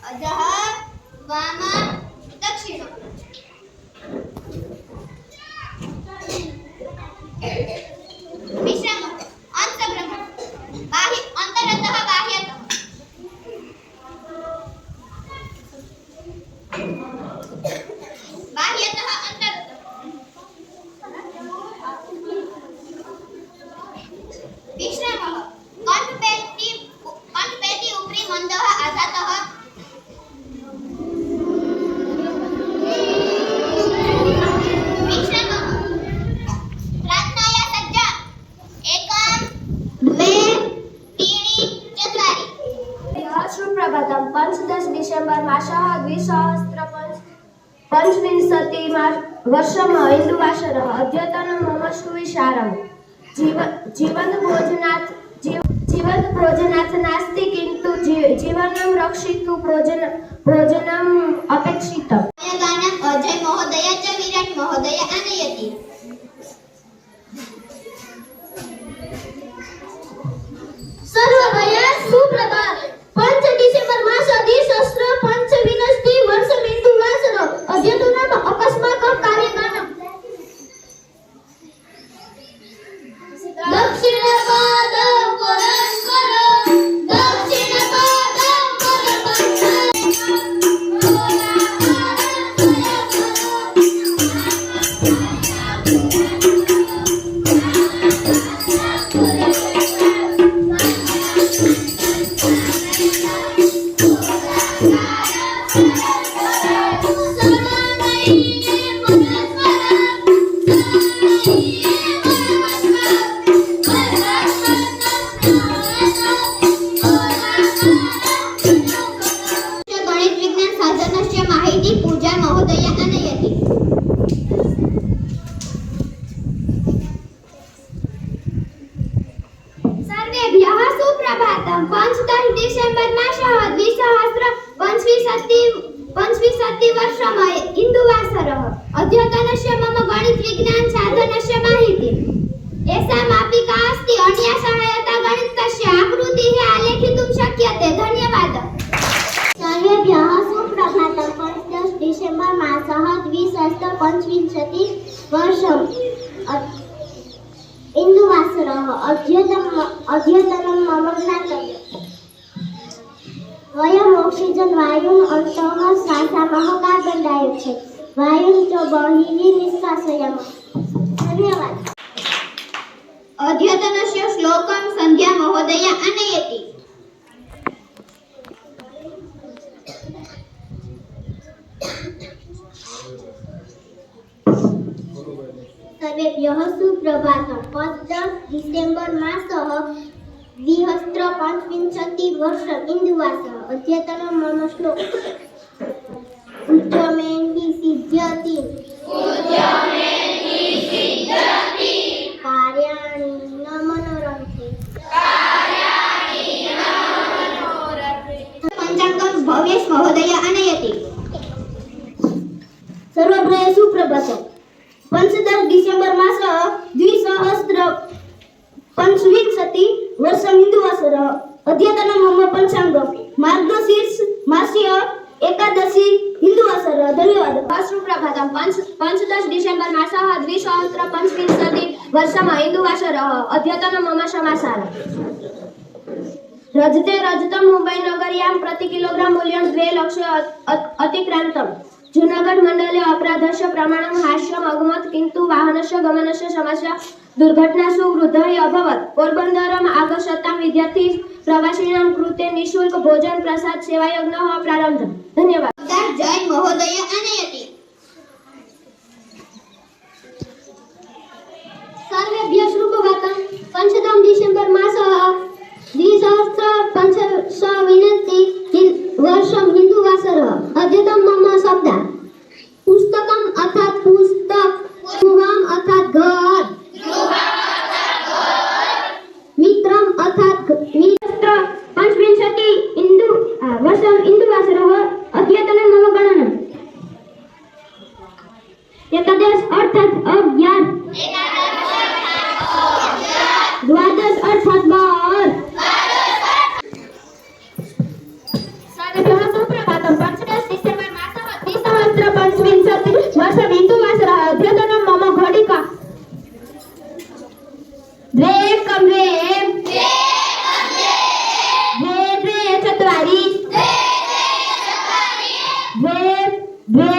अधः वाम दक्षिण विश्राम अंतर्ग्रह बाह्य अंतरतः बाह्यतः बाह्यतः अंतरतः विश्रामः कंठपेटी उपरि मंदः आधातः विश्रामः प्रार्थनाया सज्जा एकं द्वे त्रीणि चत्वारि सुप्रभातं 15 डिसेम्बर मासः 2025 वर्षः हिन्दुवासरः अद्यतनं मम सुविचारः जीवनभोजनात् नास्ति किन्तु जीवनं रक्षितुं भोजनम् अपेक्षितम्। गानम् अजय महोदय च विराट महोदय आनयति। सर्वभय सुप्रभात 5 डिसेम्बर मासः 2025 वर्षं हिन्दुवासरः अद्यतनं अकस्माकं कार्यगानम् दक्षिणपादं परस्परं दक्षिणपादं गणित विज्ञान साधनस्य माहिती पूजा महोदय आनयति। सर्वेभ्यः सुप्रभातं 15 डिसेम्बर मासः 2025 वर्षं हिन्दुवासरः अद्यतनस्य मम गणित विज्ञान साधनस्य माहिती एषा मापिका अस्ति अन्या सहायता गणितस्य आकृतिः आलेखितुं शक्यते। धन्यवादः। सर्वेभ्यः सुप्रभातं 15 डिसेम्बर मासः 2025 वर्षं हिन्दुवासरः अद्यतनं मम ज्ञातव्यम्। वयम् ऑक्सीजन वायुम् अन्तः श्वासामः कार्बन डाइऑक्साइड वायुं च बहिः निष्कासयामः। धन्यवादः। अद्यतनस्य श्लोकं सन्ध्या महोदय आनयति। सर्वेभ्यः सुप्रभातं 15 डिसेम्बर मासः 2025 वर्षं हिन्दुवासरः अद्यतनं मम श्लोकः उद्यमेहि सिद्ध्यति कार्याणि न मनोरथे। पञ्चाङ्गं भवेश महोदय आनयति। सर्वभ्यः सुप्रभातं 15 डिसेम्बर मासः 2025 वर्षं हिन्दुवासरः अद्यतनं मम पञ्चाङ्गं मार्गशीर्ष मास्य एकादशी हिन्दुवासरः। धन्यवादः। सुप्रभातं 15 डिसेम्बर मासः 2025 वर्षं हिन्दुवासरः अद्यतनं मम समाचारः रजते रजतं मुम्बै नगर्यां प्रति किलोग्राम मूल्यं 2 लक्ष अतिक्रान्तम्। जूनागढ़ मंडले अपराधस्य प्रमाणं हास्यम् अगमत् किन्तु वाहनस्य गमनस्य समस्या दुर्घटनासु वृद्धिः अभवत्। पोरबन्दरम् आगच्छतां विद्यार्थी प्रवासिनां कृते निःशुल्क भोजन प्रसाद सेवायज्ञः प्रारब्धः। धन्यवादः। जय महोदय आनयति। सर्वेभ्यः सुप्रभातं 15 डिसेम्बर मासः 2025 वर्षं हिन्दुवासरः अद्यतनं मम शब्दः पुस्तकम् अर्थात् पुस्तक गृहम् अर्थात् घर मित्रम् अर्थात् मित्र 25 वर्षं हिन्दुवासरः अद्यतनं मम गणनम् एकादश अर्थात् अज्ञान द्वादश अर्थात् बार द्वे